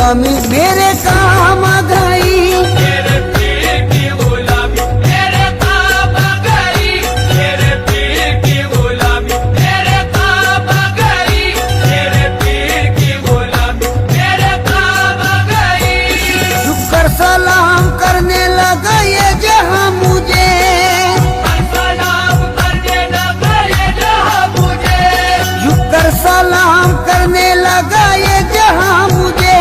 غلامی میرے کام آ گئی، میرے پیر کی غلامی میرے کام آ گئی، میرے پیر کی غلامی میرے کام آ گئی، میرے پیر کی غلامی میرے کام آ گئی۔ جھک کر سلام کرنے لگا یہ جہاں مجھے، سلام کرنے لگا یہ جہاں مجھے، جھک کر سلام کرنے لگا یہ جہاں مجھے،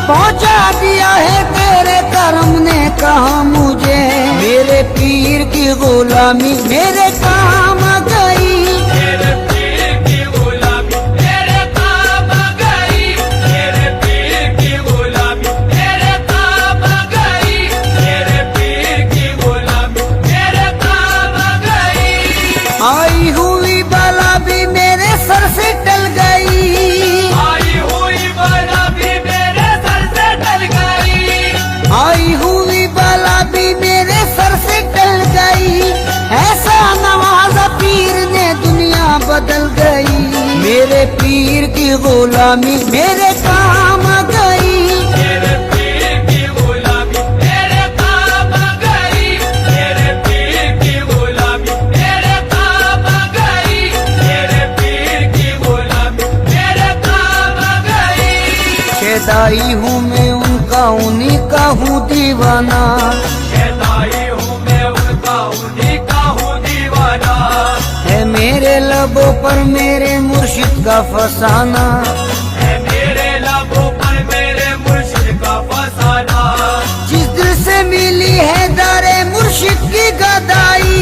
پہنچا دیا ہے تیرے کرم نے کہاں مجھے، میرے پیر کی غلامی میرے کام آ گئی، میرے پیر کی غلامی میرے کام آ گئی، میرے پیر کی غلامی میرے کام آ گئی، میرے پیر کی غلامی میرے کام آ گئی۔ آئی ہوئی بلا بھی میرے سر سے ٹل گئی، آئی ہوئی بلا بھی میرے سر سے ٹل گئی، آئی ہوئی بلا بھی میرے سر سے ٹل گئی، ایسا نوازا پیر نے دنیا بدل گئی، میرے پیر کی غلامی میرے کام آ گئی، میرے پیر کی غلامی میرے کام آ گئی، میرے پیر کی غلامی میرے کام آ گئی، میرے پیر کی غلامی میرے کام آ گئی۔ شیدائی ہوں میں ان کا انہیں کا ہوں دیوانہ، شیدائی ہوں میں ان کا انہیں کا ہوں دیوانہ، ہے میرے لبوں پر میرے مرشد کا فسانہ، ہے میرے لبوں پر میرے مرشد کا فسانہ، جس دل سے ملی ہے در مرشد کی گدائی،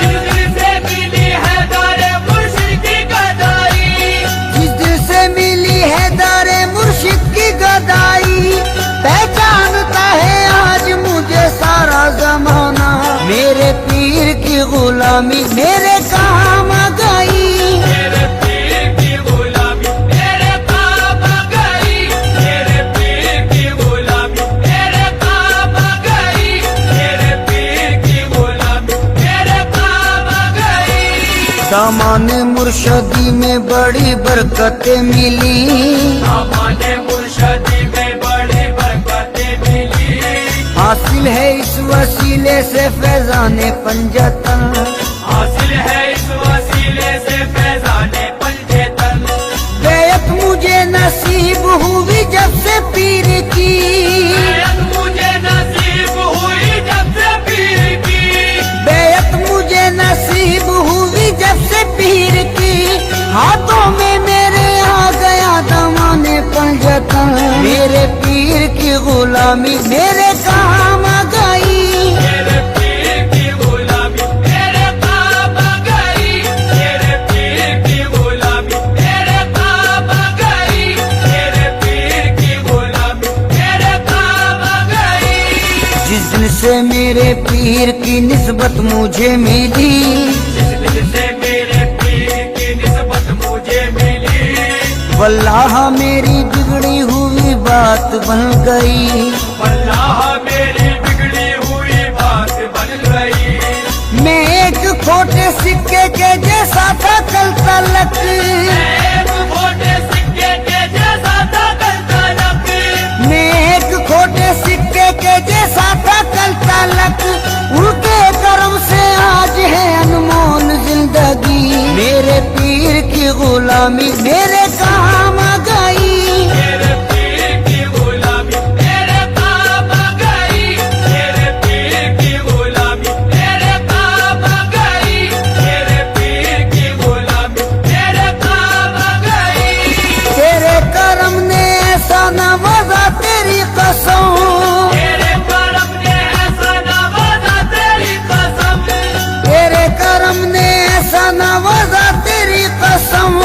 جس دل سے ملی ہے در مرشد کی گدائی، جس دل سے ملی ہے در مرشد کی گدائی، پہچانتا ہے آج مجھے سارا زمانہ، میرے پیر کی غلامی میرے کام آ گئی، میرے پیر کی غلامی میرے کام آ گئی، میرے پیر کی غلامی میرے کام آ گئی، میرے پیر کی غلامی میرے کام آ گئی۔ دامان مرشدی میں بڑی برکتیں ملی، ہمارے مرشدی میں بڑی برکتیں ملی، حاصل ہے اس وسیلے سے فیضان پنجتن، حاصل ہے اس وسیلے سے فیضان پنجتن، بیعت مجھے نصیب ہوئی جب سے پیر کی، بیعت مجھے نصیب ہوئی جب سے پیر کی، بیعت مجھے نصیب ہوئی جب سے پیر کی، ہاتھوں میں میرے آ گیا دامان پنجتن، میرے پیر کی غلامی میرے کام آ گئی، میرے پیر کی غلامی میرے کام آ گئی، میرے پیر کی غلامی میرے کام آ گئی، میرے پیر کی غلامی میرے کام آ گئی۔ جس دن سے میرے پیر کی نسبت مجھے ملی، جس دل سے میرے پیر کی نسبت مجھے ملی، واللہ میری بگڑی ہوئی بات بن گئی، واللہ میری بگڑی ہوئی بات بن گئی، میں ایک کھوٹے سکے کے جیسا تھا کل تلک، ایک کھوٹے سکے کے جیسا تھا کل تلک، میں ایک کھوٹے سکے کے جیسا تھا کل تلک، ان کے کرم سے آج ہے انمول زندگی، میرے پیر کی غلامی میرے کام آ گئی، میرے پیر کی غلامی میرے کام آ گئی، میرے پیر کی غلامی میرے کام آ گئی، میرے پیر کی غلامی میرے کام آ گئی۔ تیرے کرم نے ایسا نوازا تیری قسم، تیرے کرم نے ایسا نوازا تیری قسم، تیرے کرم نے ایسا نوازا تیری قسم،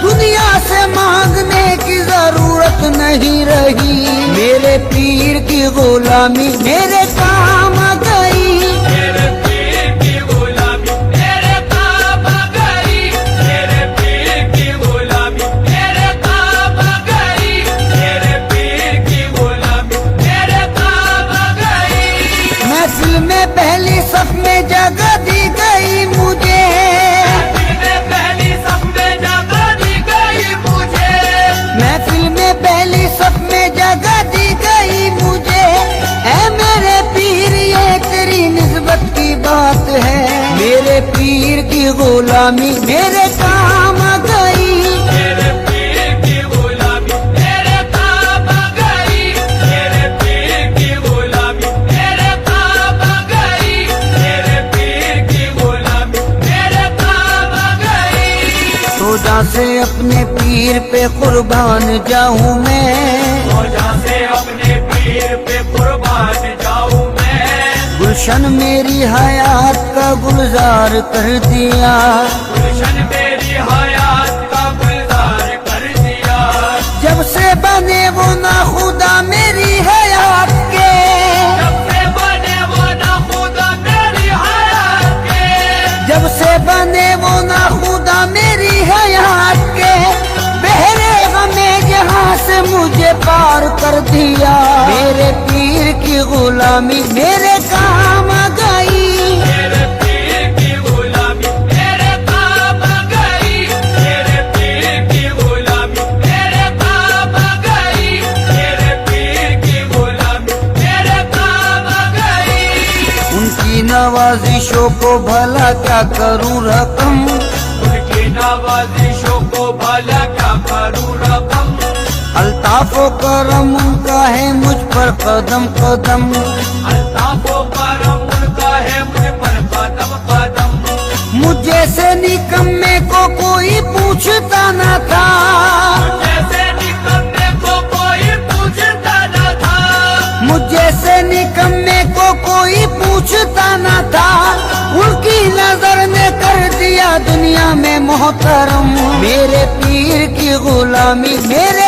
دنیا سے مانگنے کی ضرورت نہیں رہی، میرے پیر کی غلامی میرے کام آ گئی، میرے پیر کی غلامی میرے کام آ گئی، میرے پیر کی غلامی میرے کام آ گئی، میرے پیر کی غلامی میرے کام آ گئی۔ محفل میں پہلی صف میں جگہ دی گئی مجھے، محفل میں پہلی صف میں جگہ دی گئی مجھے، محفل میں پہلی صف میں جگہ دی غلامی میرے کام گئی میرے پیر کی غلامی میرے کام گئی میرے پیر کی غلامی میرے کام گئی میرے پیر کی غلامی میرے کام گئی سوجا سے اپنے پیر پہ قربان جاؤں میں وجہ سے اپنے پیر پہ قربان جاؤں میں گلشن میری حیات کا گلزار کر دیا گلشن میری حیات کا گلزار کر دیا جب سے بنے وہ نا خدا میری حیات کے جب سے بنے وہ نا خدا میری حیات کے جب سے بنے وہ نا خدا میری حیات کے بہرے غمے جہاں سے مجھے پار کر دیا میرے پیر کی غلامی میرے کام گئی میرے پیر کی غلامی میرے کام گئی میرے پیر کی غلامی میرے کام گئی میرے پیر کی غلامی میرے کام گئی ان کی نوازشوں کو بھلا کیا کروں رقم ان کی نوازشوں کو بھلا کیا کروں رقم الطاف و کرم ان کا ہے مجھ پر قدم قدم الطاف و کرم ان کا ہے مجھ پر قدم قدم مجھ جیسے نکمے کو کوئی پوچھتا نہ تھا جیسے نکمے کو کوئی پوچھتا نہ تھا مجھ جیسے نکمے کو کوئی پوچھتا نہ تھا ان کی نظر نے کر دیا دنیا میں محترم میرے پیر کی غلامی میرے